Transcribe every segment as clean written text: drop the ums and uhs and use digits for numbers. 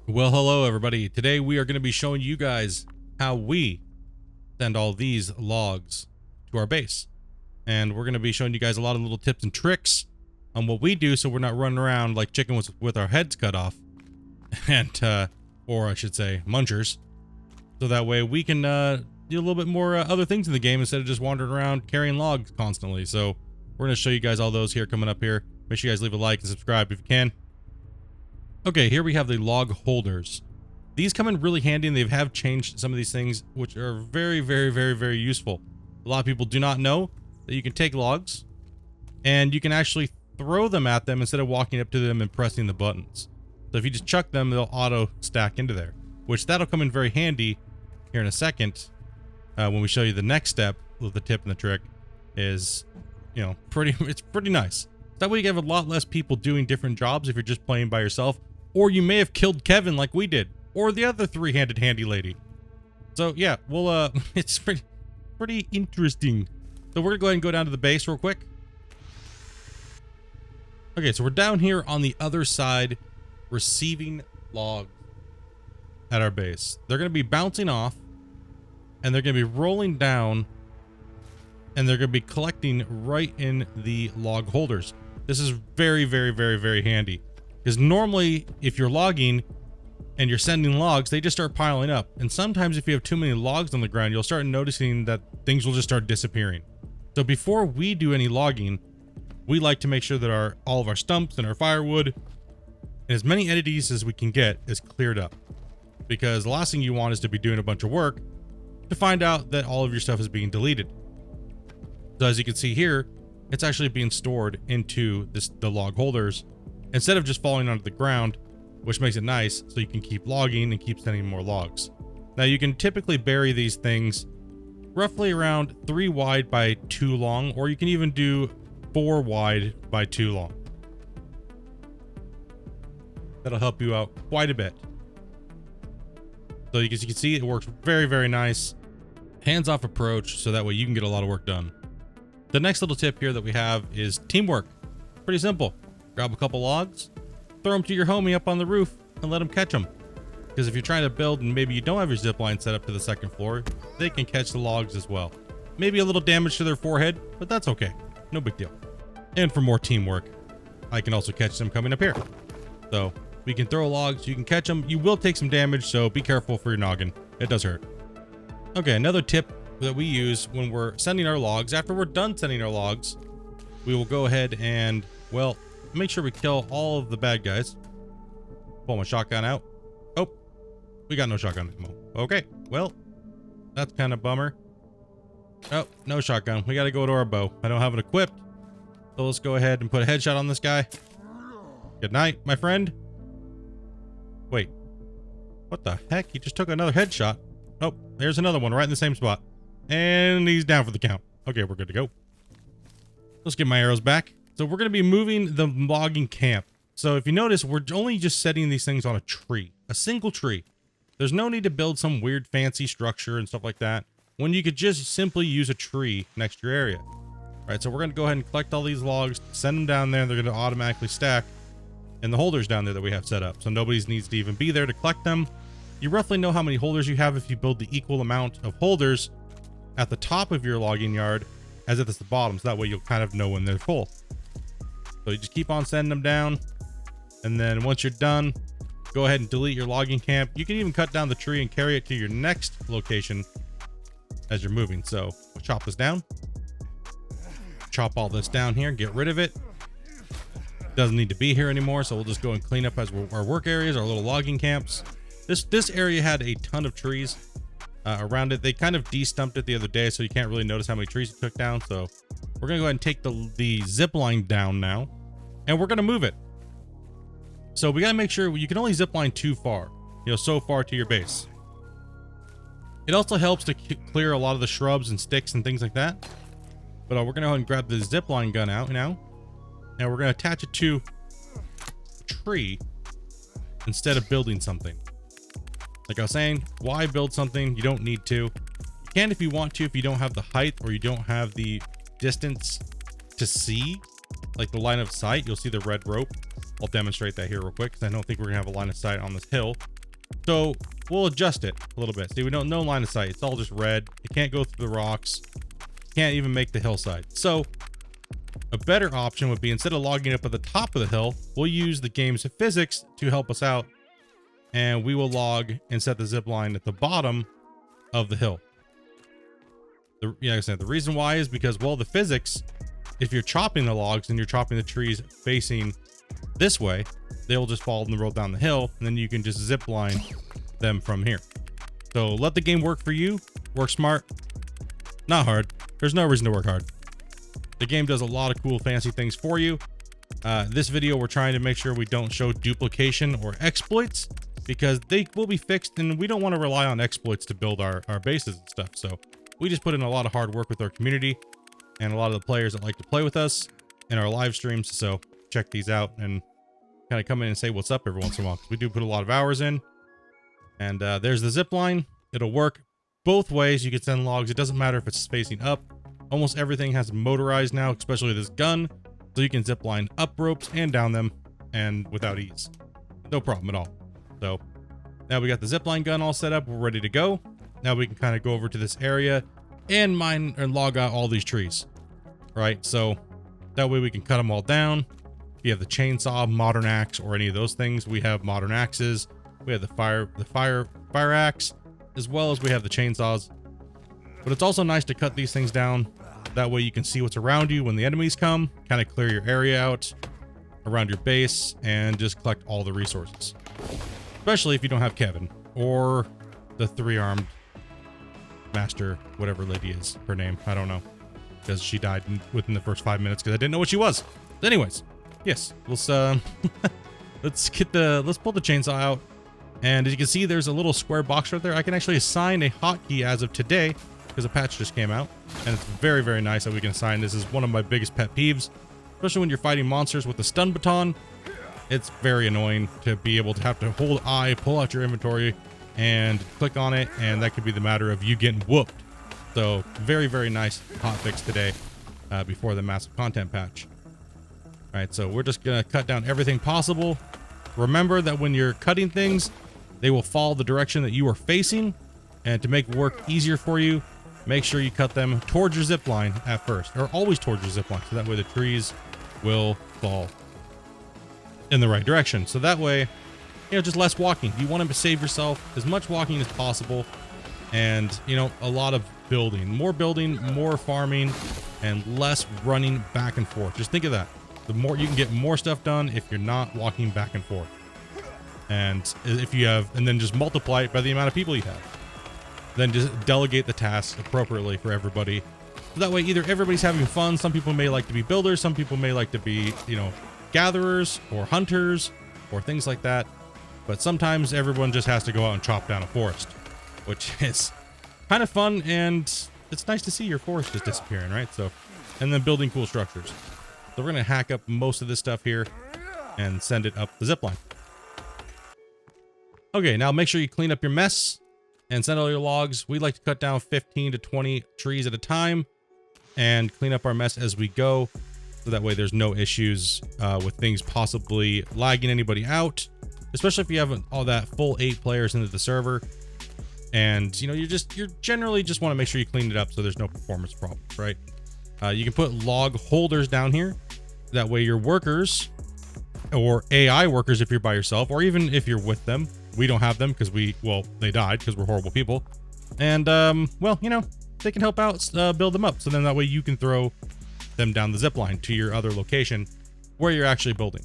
Well, hello everybody. Today we are going to be showing you guys how we send all these logs to our base. And we're going to be showing you guys a lot of little tips and tricks on what we do so we're not running around like chickens with our heads cut off. And, or I should say, munchers. So that way we can do a little bit more other things in the game instead of just wandering around carrying logs constantly. So we're going to show you guys all those here coming up here. Make sure you guys leave a like and subscribe if you can. Okay, here we have the log holders. These come in really handy, and they have changed some of these things, which are very, very, very, very useful. A lot of people do not know that you can take logs and you can actually throw them at them instead of walking up to them and pressing the buttons. So if you just chuck them, they'll auto stack into there, which that'll come in very handy here in a second when we show you the next step with the tip and the trick is, it's pretty nice. That way you have a lot less people doing different jobs if you're just playing by yourself. Or you may have killed Kevin like we did, or the other three-handed handy lady. So yeah, well, it's pretty interesting. So we're gonna go ahead and go down to the base real quick. Okay, so we're down here on the other side, receiving logs at our base. They're gonna be bouncing off, and they're gonna be rolling down, and they're gonna be collecting right in the log holders. This is very, very, very, very handy. Because normally, if you're logging and you're sending logs, they just start piling up. And sometimes if you have too many logs on the ground, you'll start noticing that things will just start disappearing. So before we do any logging, we like to make sure that all of our stumps and our firewood and as many entities as we can get is cleared up. Because the last thing you want is to be doing a bunch of work to find out that all of your stuff is being deleted. So as you can see here, it's actually being stored into the log holders instead of just falling onto the ground, which makes it nice so you can keep logging and keep sending more logs. Now you can typically bury these things roughly around 3 wide by 2 long, or you can even do 4 wide by 2 long. That'll help you out quite a bit. So as you can see, it works very, very nice. Hands-off approach, so that way you can get a lot of work done. The next little tip here that we have is teamwork. Pretty simple. Grab a couple logs, throw them to your homie up on the roof, and let them catch them. Because if you're trying to build and maybe you don't have your zip line set up to the second floor, they can catch the logs as well. Maybe a little damage to their forehead, but that's okay. No big deal. And for more teamwork, I can also catch them coming up here. So we can throw logs, you can catch them. You will take some damage, so be careful for your noggin. It does hurt. Okay, another tip that we use when we're sending our logs, after we're done sending our logs, we will go ahead and, well, make sure we kill all of the bad guys. Pull my shotgun out. Oh, we got no shotgun ammo. Okay, well, that's kind of bummer. Oh, no shotgun. We got to go to our bow. I don't have it equipped. So let's go ahead and put a headshot on this guy. Good night, my friend. Wait, what the heck? He just took another headshot. Oh, there's another one right in the same spot. And he's down for the count. Okay, we're good to go. Let's get my arrows back. So we're going to be moving the logging camp. So if you notice, we're only just setting these things on a tree, a single tree. There's no need to build some weird fancy structure and stuff like that when you could just simply use a tree next to your area. All right, so we're going to go ahead and collect all these logs, send them down there. They're going to automatically stack in the holders down there that we have set up. So nobody needs to even be there to collect them. You roughly know how many holders you have if you build the equal amount of holders at the top of your logging yard as if it's the bottom. So that way you'll kind of know when they're full. So you just keep on sending them down. And then once you're done, go ahead and delete your logging camp. You can even cut down the tree and carry it to your next location as you're moving. So we'll chop this down. Chop all this down here, get rid of it. Doesn't need to be here anymore. So we'll just go and clean up as our work areas, our little logging camps. This area had a ton of trees around it. They kind of de-stumped it the other day, so you can't really notice how many trees it took down. So we're gonna go ahead and take the zip line down now, and we're gonna move it. So we gotta make sure you can only zip line too far, so far to your base. It also helps to clear a lot of the shrubs and sticks and things like that. But we're gonna go ahead and grab the zip line gun out now, and we're gonna attach it to a tree instead of building something. Like I was saying, why build something you don't need to? You can if you want to, if you don't have the height or you don't have the distance to see, like the line of sight. You'll see the red rope. I'll demonstrate that here real quick because I don't think we're gonna have a line of sight on this hill. So we'll adjust it a little bit. See, we don't no line of sight. It's all just red. It can't go through the rocks. Can't even make the hillside. So a better option would be, instead of logging up at the top of the hill, we'll use the game's physics to help us out, and we will log and set the zip line at the bottom of the hill. Like I said, the reason why is because, well, the physics, if you're chopping the logs and you're chopping the trees facing this way, they will just fall and roll down the hill, and then you can just zip line them from here. So let the game work for you. Work smart, not hard. There's no reason to work hard. The game does a lot of cool fancy things for you. This video, we're trying to make sure we don't show duplication or exploits, because they will be fixed, and we don't want to rely on exploits to build our bases and stuff. So we just put in a lot of hard work with our community and a lot of the players that like to play with us in our live streams. So check these out and kind of come in and say what's up every once in a while, because we do put a lot of hours in. And there's the zip line. It'll work both ways. You can send logs. It doesn't matter if it's facing up. Almost everything has motorized now, especially this gun, so you can zip line up ropes and down them, and without ease, no problem at all. So now we got the zip line gun all set up. We're ready to go. Now we can kind of go over to this area and mine and log out all these trees, right? So that way we can cut them all down. If you have the chainsaw, modern axe, or any of those things, we have modern axes. We have the fire axe, as well as we have the chainsaws. But it's also nice to cut these things down. That way you can see what's around you when the enemies come, kind of clear your area out around your base, and just collect all the resources. Especially if you don't have Kevin or the 3-armed master, whatever lady is her name. I don't know, because she died within the first 5 minutes because I didn't know what she was. But anyways, yes, let's pull the chainsaw out. And as you can see, there's a little square box right there. I can actually assign a hotkey as of today, because a patch just came out, and it's very, very nice that we can assign. This is one of my biggest pet peeves, especially when you're fighting monsters with the stun baton. It's very annoying to be able to have to hold I, pull out your inventory, and click on it, and that could be the matter of you getting whooped. So very, very nice hot fix today before the massive content patch. All right, so we're just gonna cut down everything possible. Remember that when you're cutting things, they will fall the direction that you are facing, and to make work easier for you, make sure you cut them towards your zip line at first, or always towards your zip line, so that way the trees will fall in the right direction. So that way, you know, just less walking. You want to save yourself as much walking as possible, and, you know, a lot of building, more farming, and less running back and forth. Just think of that. The more you can get more stuff done if you're not walking back and forth. And if you have, and then just multiply it by the amount of people you have. Then just delegate the tasks appropriately for everybody. So that way, either everybody's having fun. Some people may like to be builders. Some people may like to be, you know, gatherers or hunters or things like that. But sometimes everyone just has to go out and chop down a forest, which is kind of fun. And it's nice to see your forest just disappearing, right? So, and then building cool structures. So we're going to hack up most of this stuff here and send it up the zipline. Okay, now make sure you clean up your mess and send all your logs. We like to cut down 15 to 20 trees at a time and clean up our mess as we go. So that way there's no issues with things possibly lagging anybody out, especially if you have all that full 8 players into the server. And, you know, you're generally just want to make sure you clean it up so there's no performance problems, right? You can put log holders down here. That way your workers, or AI workers if you're by yourself, or even if you're with them, we don't have them because they died because we're horrible people. And, well, you know, they can help out build them up. So then that way you can throw them down the zip line to your other location where you're actually building.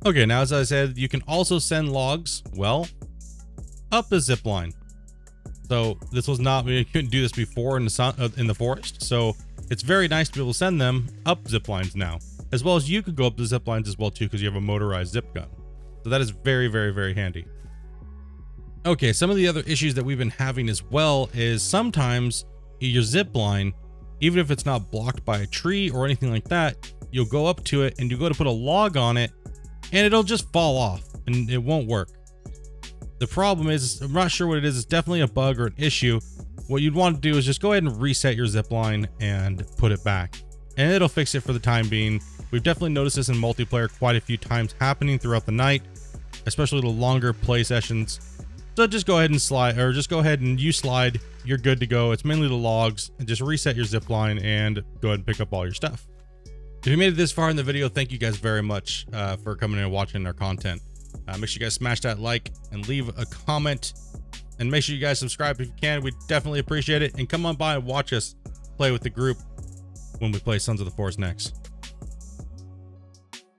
Okay, now as I said, you can also send logs, well, up the zip line. So this was not, we couldn't do this before in the forest. So it's very nice to be able to send them up zip lines now, as well as you could go up the zip lines as well too, because you have a motorized zip gun. So that is very, very, very handy. Okay, some of the other issues that we've been having as well is sometimes your zip line, even if it's not blocked by a tree or anything like that, you'll go up to it and you go to put a log on it and it'll just fall off and it won't work. The problem is, I'm not sure what it is. It's definitely a bug or an issue. What you'd want to do is just go ahead and reset your zip line and put it back, and it'll fix it for the time being. We've definitely noticed this in multiplayer quite a few times happening throughout the night, especially the longer play sessions. So just go ahead and slide, or just go ahead and you slide. You're good to go. It's mainly the logs, and just reset your zip line and go ahead and pick up all your stuff. If you made it this far in the video, thank you guys very much for coming in and watching our content. Make sure you guys smash that like and leave a comment, and make sure you guys subscribe if you can. We definitely appreciate it. And come on by and watch us play with the group when we play Sons of the Forest next.